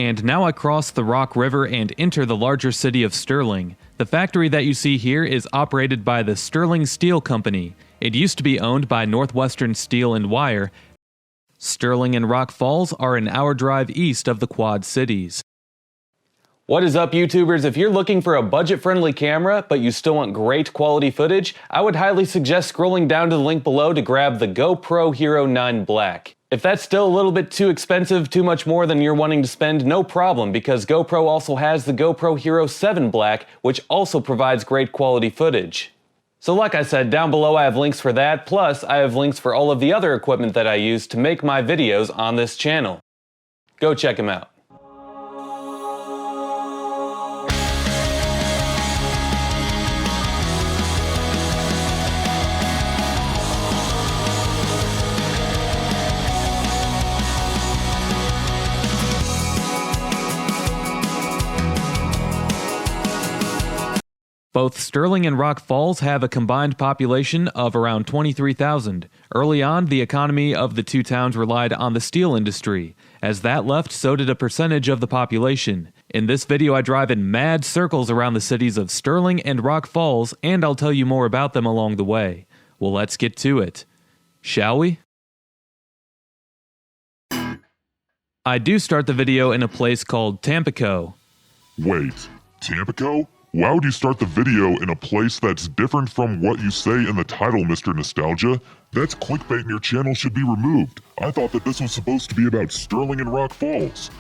And now I cross the Rock River and enter the larger city of Sterling. The factory that you see here is operated by the Sterling Steel Company. It used to be owned by Northwestern Steel and Wire. Sterling and Rock Falls are an hour drive east of the Quad Cities. What is up, YouTubers? If you're looking for a budget-friendly camera, but you still want great quality footage, I would highly suggest scrolling down to the link below to grab the GoPro Hero 9 Black. If that's still a little bit too expensive, too much more than you're wanting to spend, no problem, because GoPro also has the GoPro Hero 7 Black, which also provides great quality footage. So like I said, down below I have links for that, plus I have links for all of the other equipment that I use to make my videos on this channel. Go check them out. Both Sterling and Rock Falls have a combined population of around 23,000. Early on, the economy of the two towns relied on the steel industry. As that left, so did a percentage of the population. In this video, I drive in mad circles around the cities of Sterling and Rock Falls, and I'll tell you more about them along the way. Well, let's get to it. Shall we? I do start the video in a place called Tampico. Wait, Tampico? Why would you start the video in a place that's different from what you say in the title, Mr. Nostalgia? That's clickbait and your channel should be removed. I thought that this was supposed to be about Sterling and Rock Falls.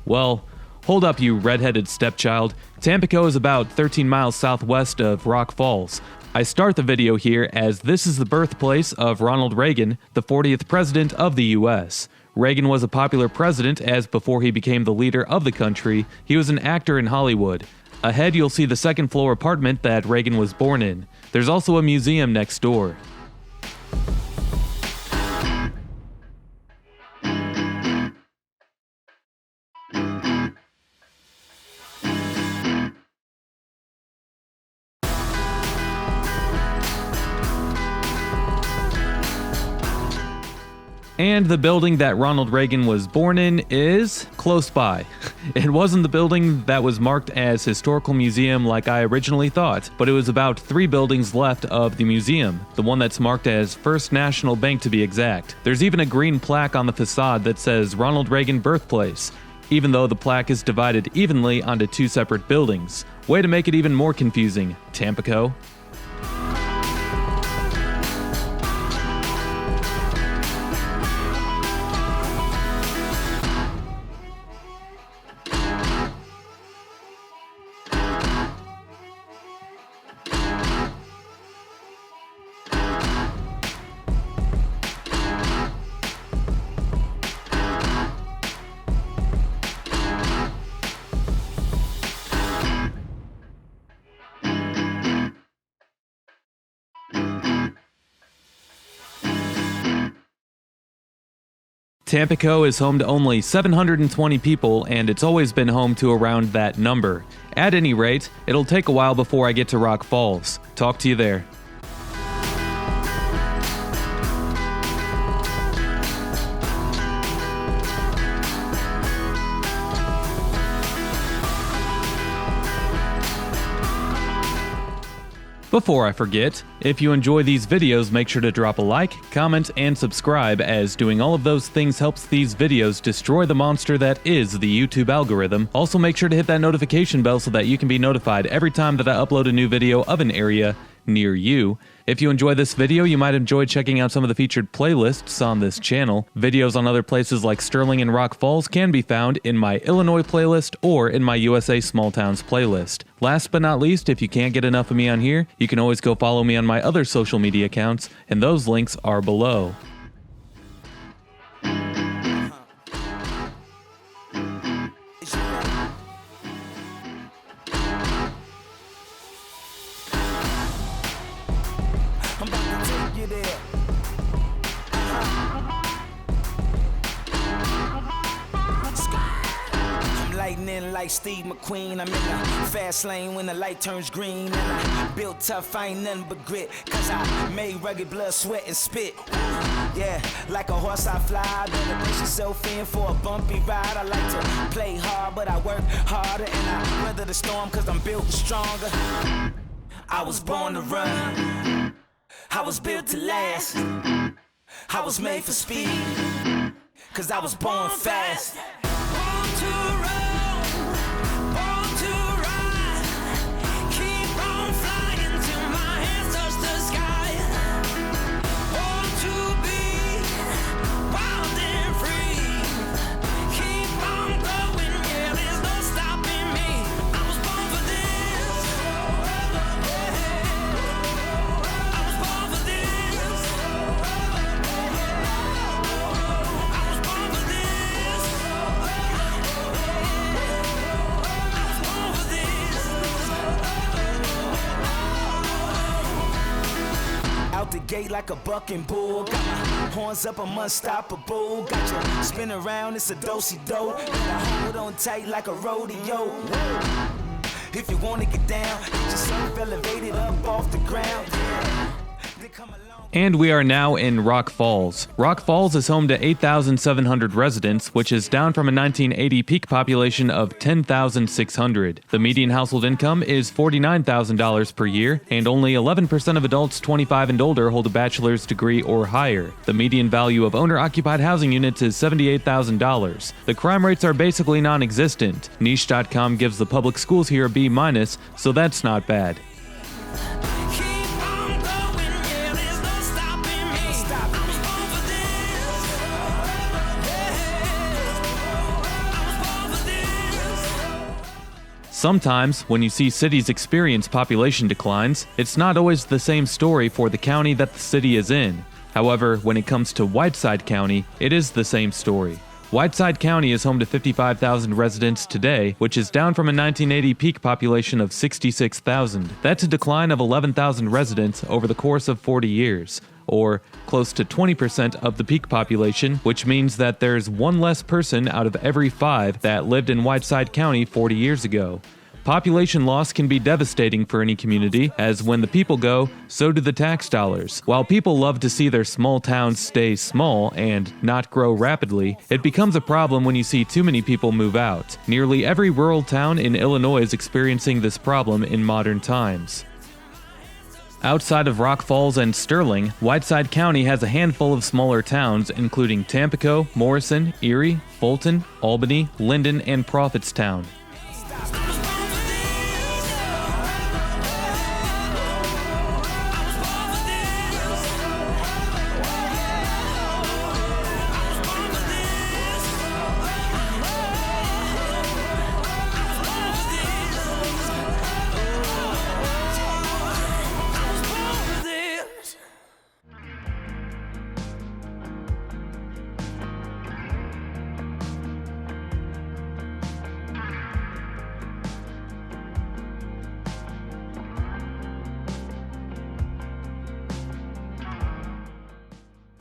Well, hold up, you redheaded stepchild. Tampico is about 13 miles southwest of Rock Falls. I start the video here as this is the birthplace of Ronald Reagan, the 40th president of the U.S. Reagan was a popular president as before he became the leader of the country, he was an actor in Hollywood. Ahead, you'll see the second-floor apartment that Reagan was born in. There's also a museum next door. And the building that Ronald Reagan was born in is close by. It wasn't the building that was marked as Historical Museum like I originally thought, but it was about 3 buildings left of the museum, the one that's marked as First National Bank to be exact. There's even a green plaque on the facade that says Ronald Reagan Birthplace, even though the plaque is divided evenly onto 2 separate buildings. Way to make it even more confusing, Tampico. Tampico is home to only 720 people, and it's always been home to around that number. At any rate, it'll take a while before I get to Rock Falls. Talk to you there. Before I forget, if you enjoy these videos, make sure to drop a like, comment, and subscribe, as doing all of those things helps these videos destroy the monster that is the YouTube algorithm. Also, make sure to hit that notification bell so that you can be notified every time that I upload a new video of an area near you. If you enjoy this video, you might enjoy checking out some of the featured playlists on this channel. Videos on other places like Sterling and Rock Falls can be found in my Illinois playlist or in my USA Small Towns playlist. Last but not least, if you can't get enough of me on here, you can always go follow me on my other social media accounts, and those links are below. lightning like Steve McQueen. I'm in the fast lane when the light turns green. And I built tough, I ain't nothing but grit. Cause I made rugged blood, sweat, and spit. Yeah, like a horse I fly. Better brace yourself in for a bumpy ride. I like to play hard, but I work harder. And I weather the storm cause I'm built stronger. I was born to run. I was built to last. I was made for speed. Cause I was born fast. Born to run, born to ride. Keep on flying till my hands touch the sky. Born to be wild and free. Keep on going, yeah, there's no stopping me. I was born for this. I was born for this. I was born for this. I was born for this. Out the gate like a bucking bull. Got my horns up, I'm unstoppable. Got you spin around, it's a do-si-do. Better hold on tight like a rodeo. If you wanna get down, get yourself elevated up off the ground. Then come along. And we are now in Rock Falls. Rock Falls is home to 8,700 residents, which is down from a 1980 peak population of 10,600. The median household income is $49,000 per year, and only 11% of adults 25 and older hold a bachelor's degree or higher. The median value of owner-occupied housing units is $78,000. The crime rates are basically non-existent. Niche.com gives the public schools here a B-, so that's not bad. Keep on going, yeah, there's no stopping me. I was born for this. I was born for this. Sometimes, when you see cities experience population declines, it's not always the same story for the county that the city is in. However, when it comes to Whiteside County, it is the same story. Whiteside County is home to 55,000 residents today, which is down from a 1980 peak population of 66,000. That's a decline of 11,000 residents over the course of 40 years, or close to 20% of the peak population, which means that there's one less person out of every 5 that lived in Whiteside County 40 years ago. Population loss can be devastating for any community, as when the people go, so do the tax dollars. While people love to see their small towns stay small and not grow rapidly, it becomes a problem when you see too many people move out. Nearly every rural town in Illinois is experiencing this problem in modern times. Outside of Rock Falls and Sterling, Whiteside County has a handful of smaller towns, including Tampico, Morrison, Erie, Fulton, Albany, Linden, and Prophetstown.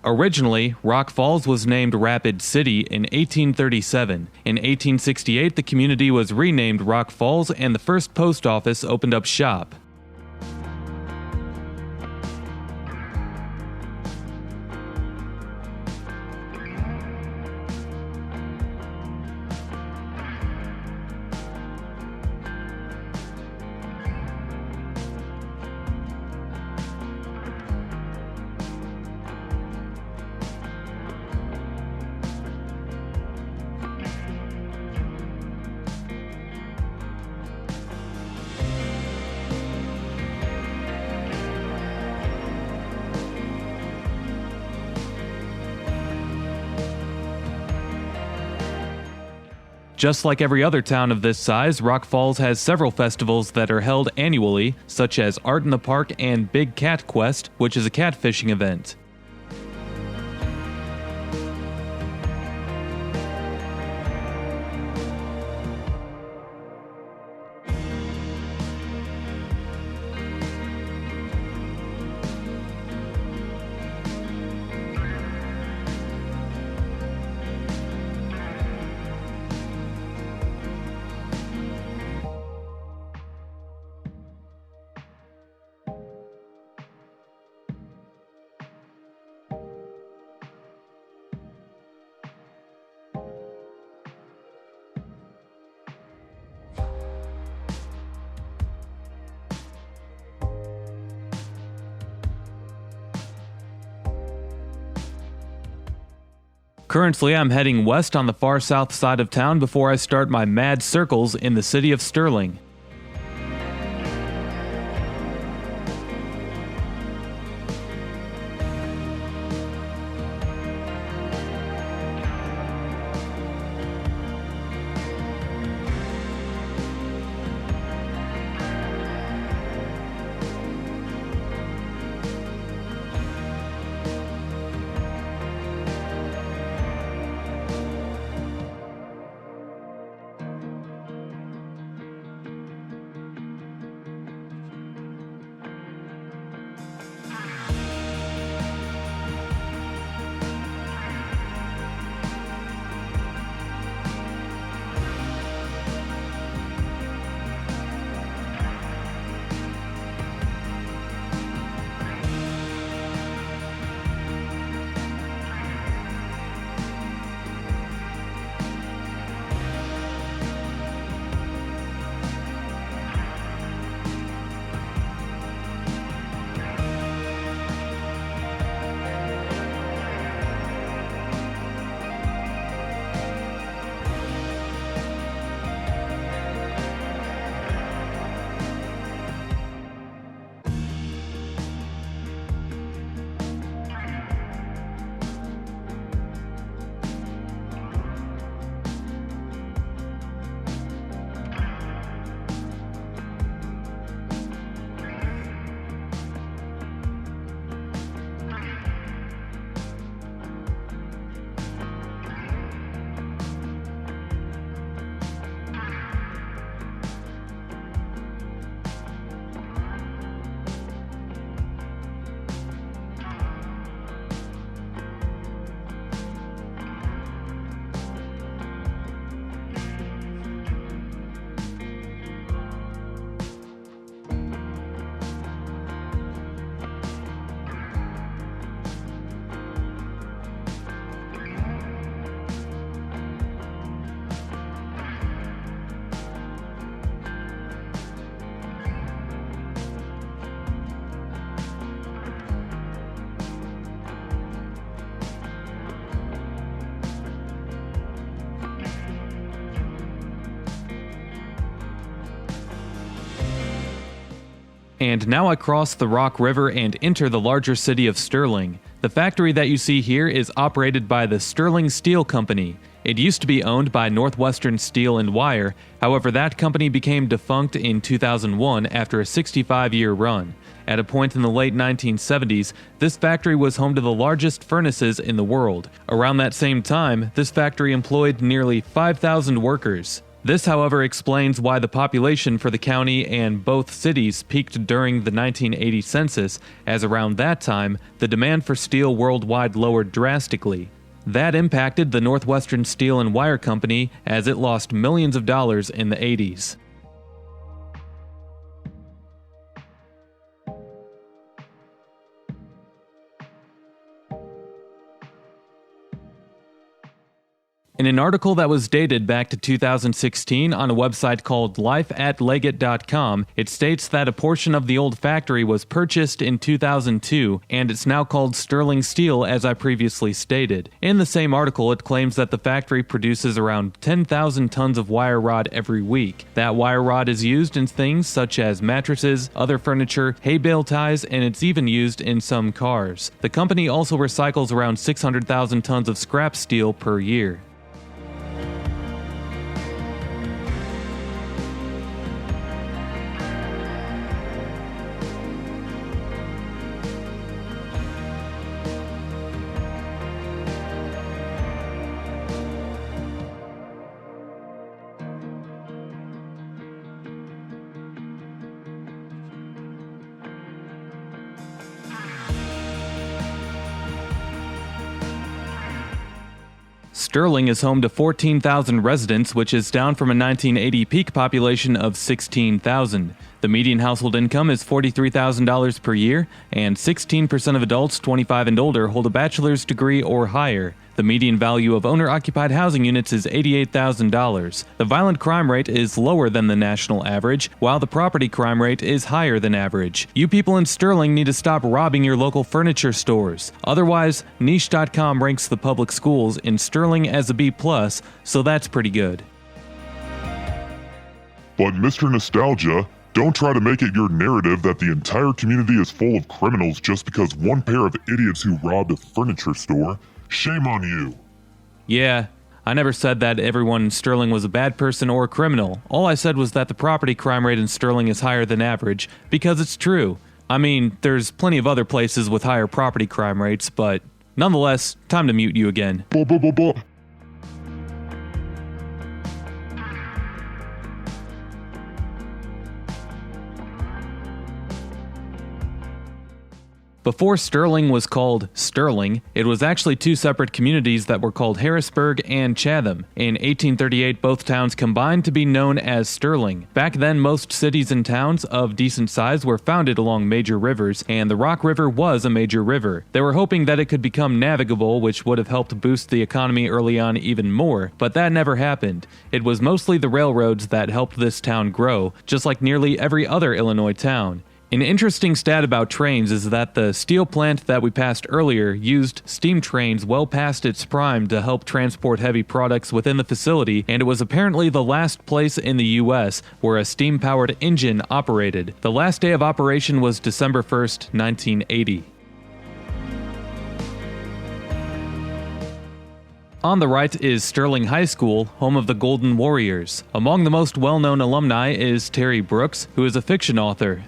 Originally, Rock Falls was named Rapid City in 1837. In 1868, the community was renamed Rock Falls and the first post office opened up shop. Just like every other town of this size, Rock Falls has several festivals that are held annually, such as Art in the Park and Big Cat Quest, which is a catfishing event. Currently, I'm heading west on the far south side of town before I start my mad circles in the city of Sterling. And now I cross the Rock River and enter the larger city of Sterling. The factory that you see here is operated by the Sterling Steel Company. It used to be owned by Northwestern Steel and Wire, however that company became defunct in 2001 after a 65-year run. At a point in the late 1970s, this factory was home to the largest furnaces in the world. Around that same time, this factory employed nearly 5,000 workers. This, however, explains why the population for the county and both cities peaked during the 1980 census, as around that time, the demand for steel worldwide lowered drastically. That impacted the Northwestern Steel and Wire Company as it lost millions of dollars in the 80s. In an article that was dated back to 2016 on a website called lifeatleggett.com, it states that a portion of the old factory was purchased in 2002, and it's now called Sterling Steel, as I previously stated. In the same article, it claims that the factory produces around 10,000 tons of wire rod every week. That wire rod is used in things such as mattresses, other furniture, hay bale ties, and it's even used in some cars. The company also recycles around 600,000 tons of scrap steel per year. Sterling is home to 14,000 residents, which is down from a 1980 peak population of 16,000. The median household income is $43,000 per year, and 16% of adults 25 and older hold a bachelor's degree or higher. The median value of owner-occupied housing units is $88,000. The violent crime rate is lower than the national average, while the property crime rate is higher than average. You people in Sterling need to stop robbing your local furniture stores. Otherwise, Niche.com ranks the public schools in Sterling as a B+, so that's pretty good. But Mr. Nostalgia, don't try to make it your narrative that the entire community is full of criminals just because one pair of idiots who robbed a furniture store. Shame on you. Yeah, I never said that everyone in Sterling was a bad person or a criminal. All I said was that the property crime rate in Sterling is higher than average, because it's true. I mean, there's plenty of other places with higher property crime rates, but nonetheless, time to mute you again. Before Sterling was called Sterling, it was actually two separate communities that were called Harrisburg and Chatham. In 1838, both towns combined to be known as Sterling. Back then, most cities and towns of decent size were founded along major rivers, and the Rock River was a major river. They were hoping that it could become navigable, which would have helped boost the economy early on even more, but that never happened. It was mostly the railroads that helped this town grow, just like nearly every other Illinois town. An interesting stat about trains is that the steel plant that we passed earlier used steam trains well past its prime to help transport heavy products within the facility, and it was apparently the last place in the US where a steam-powered engine operated. The last day of operation was December 1st, 1980. On the right is Sterling High School, home of the Golden Warriors. Among the most well-known alumni is Terry Brooks, who is a fiction author.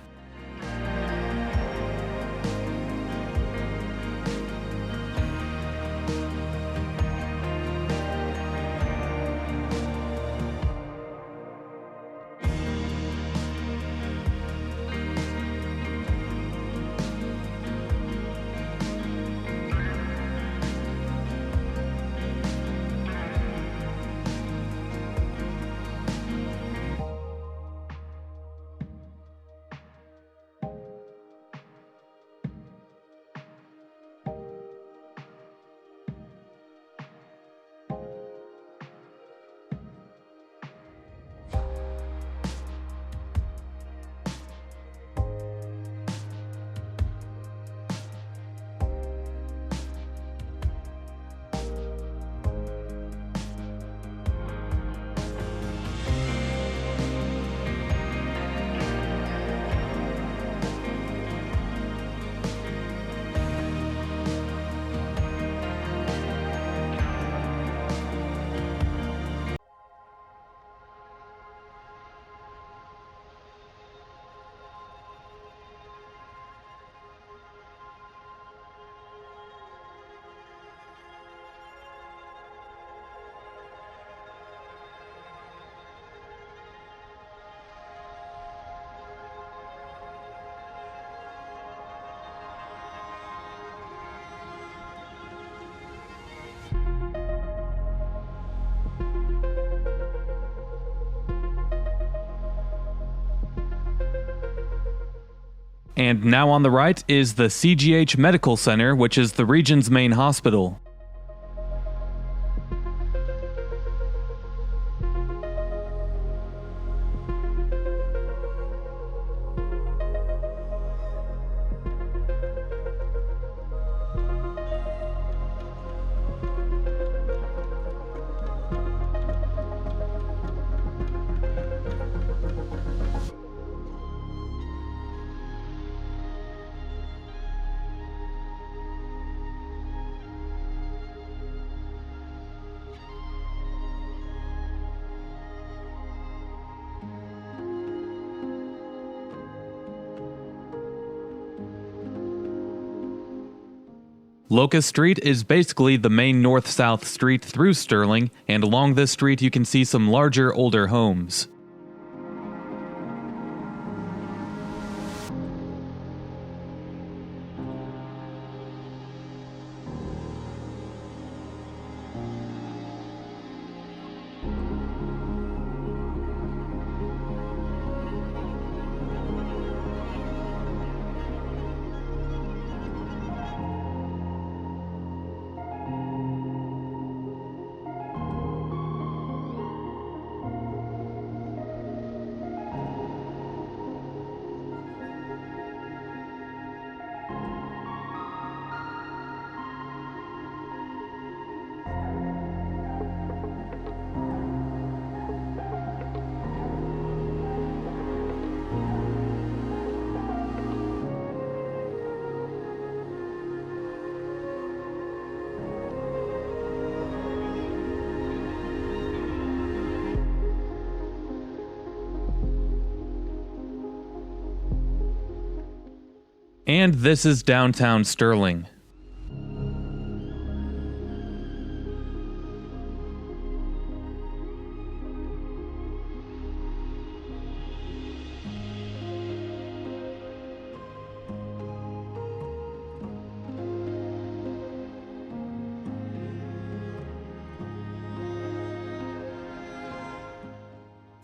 And now on the right is the CGH Medical Center, which is the region's main hospital. Locust Street is basically the main north-south street through Sterling, and along this street you can see some larger, older homes. And this is downtown Sterling.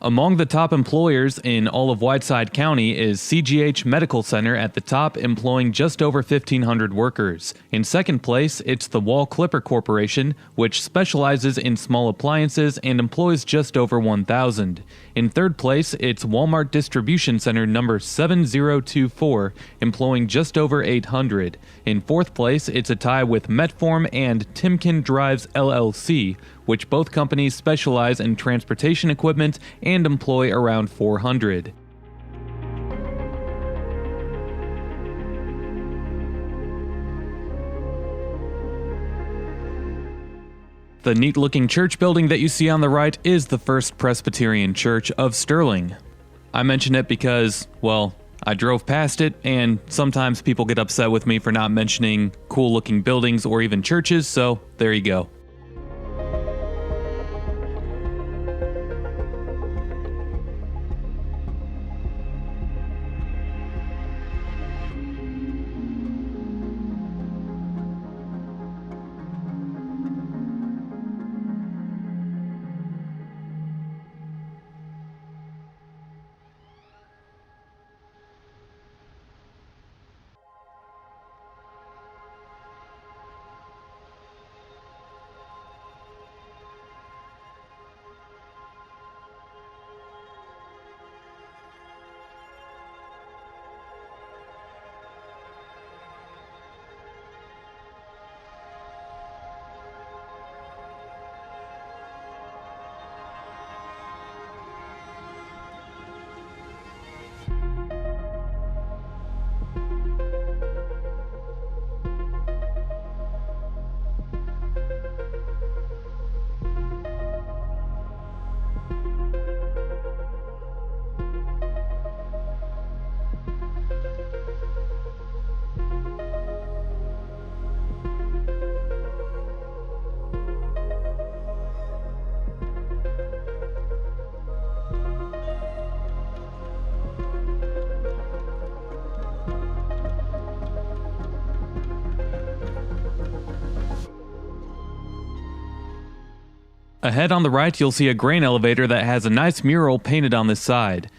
Among the top employers in all of Whiteside County is CGH Medical Center at the top, employing just over 1,500 workers. In second place, it's the Wall Clipper Corporation, which specializes in small appliances and employs just over 1,000. In third place, it's Walmart Distribution Center number 7024, employing just over 800. In fourth place, it's a tie with Metform and Timken Drives LLC, which both companies specialize in transportation equipment and employ around 400. The neat-looking church building that you see on the right is the First Presbyterian Church of Sterling. I mention it because, well, I drove past it, and sometimes people get upset with me for not mentioning cool-looking buildings or even churches, so there you go. Ahead on the right, you'll see a grain elevator that has a nice mural painted on the side.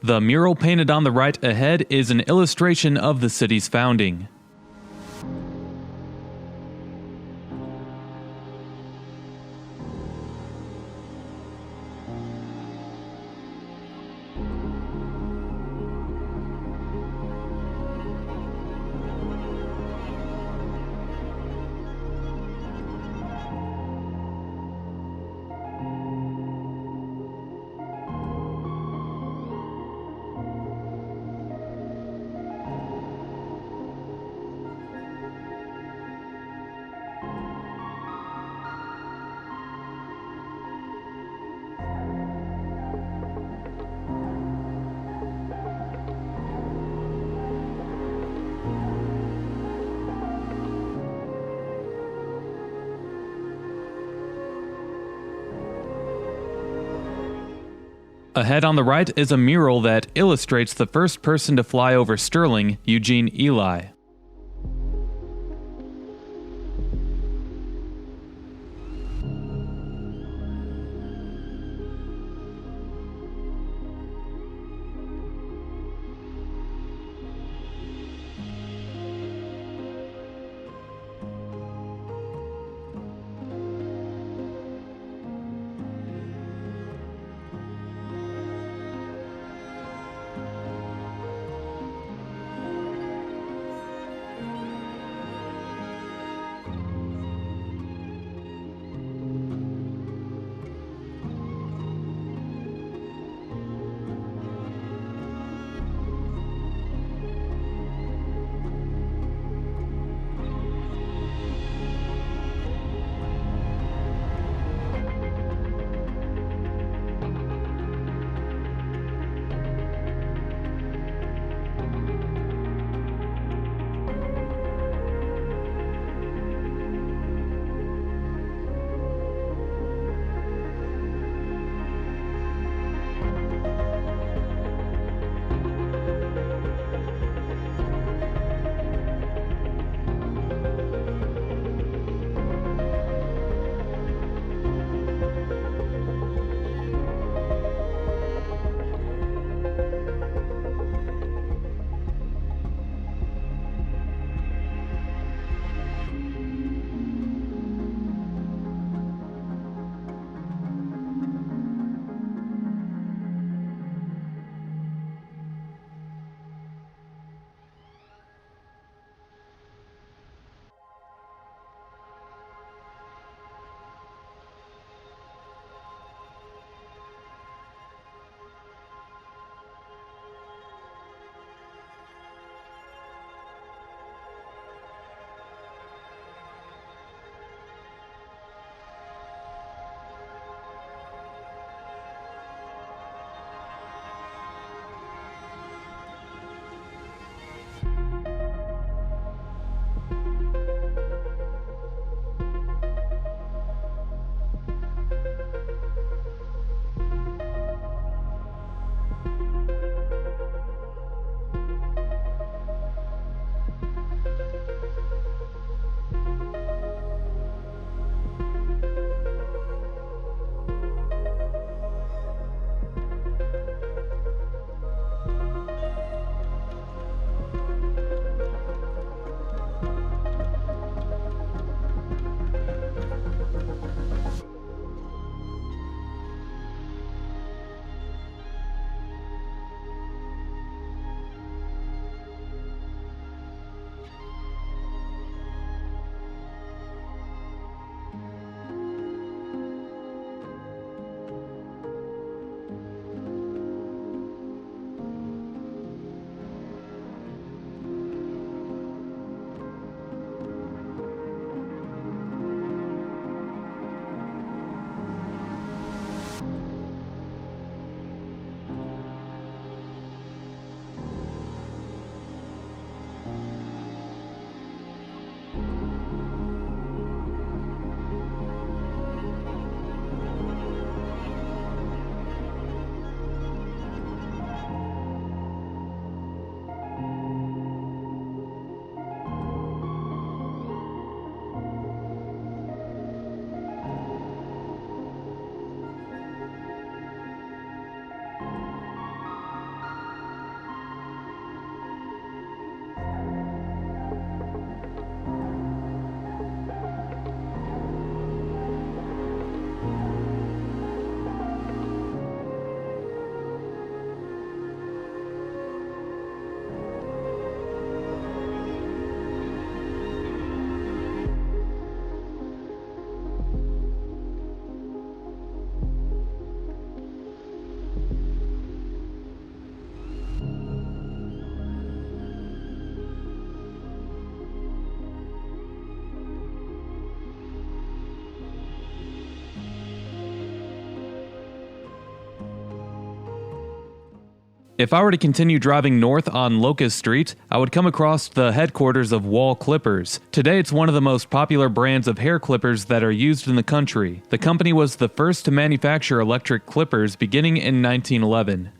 The mural painted on the right ahead is an illustration of the city's founding. Ahead on the right is a mural that illustrates the first person to fly over Sterling, Eugene Ely. If I were to continue driving north on Locust Street, I would come across the headquarters of Wall Clippers. Today it's one of the most popular brands of hair clippers that are used in the country. The company was the first to manufacture electric clippers beginning in 1911.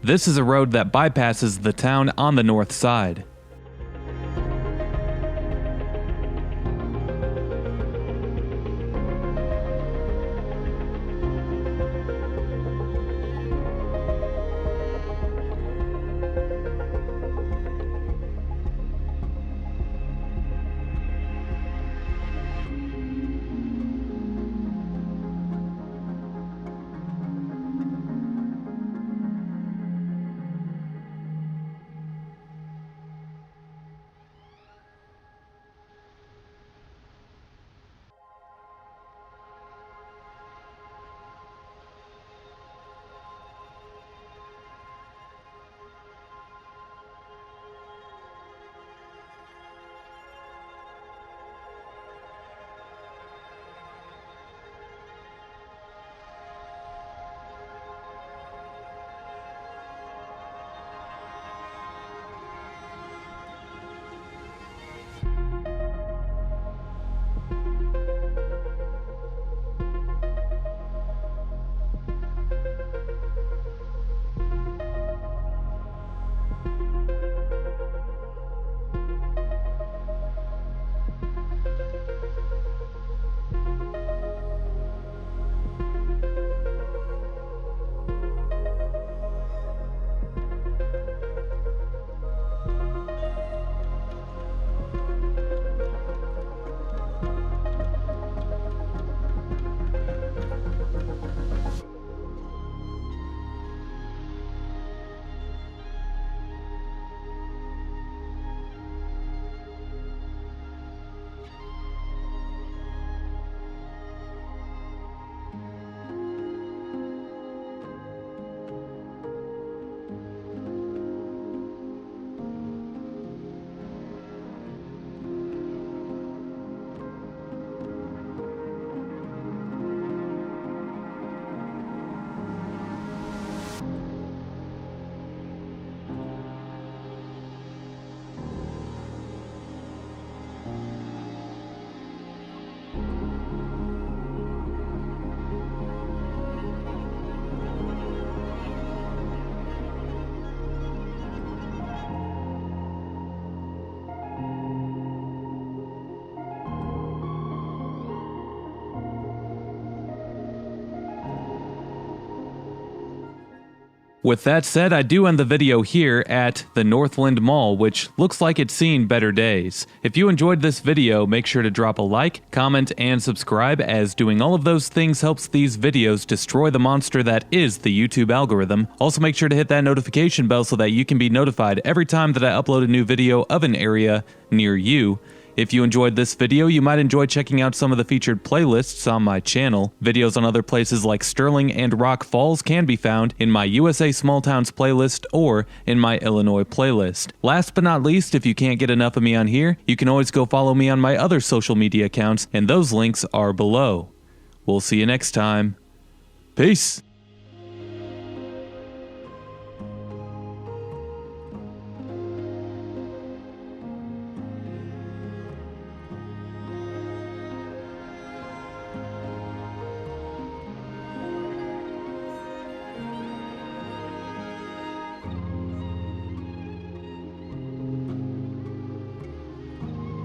This is a road that bypasses the town on the north side. With that said, I do end the video here at the Northland Mall, which looks like it's seen better days. If you enjoyed this video, make sure to drop a like, comment, and subscribe, as doing all of those things helps these videos destroy the monster that is the YouTube algorithm. Also make sure to hit that notification bell so that you can be notified every time that I upload a new video of an area near you. If you enjoyed this video, you might enjoy checking out some of the featured playlists on my channel. Videos on other places like Sterling and Rock Falls can be found in my USA Small Towns playlist or in my Illinois playlist. Last but not least, if you can't get enough of me on here, you can always go follow me on my other social media accounts, and those links are below. We'll see you next time. Peace!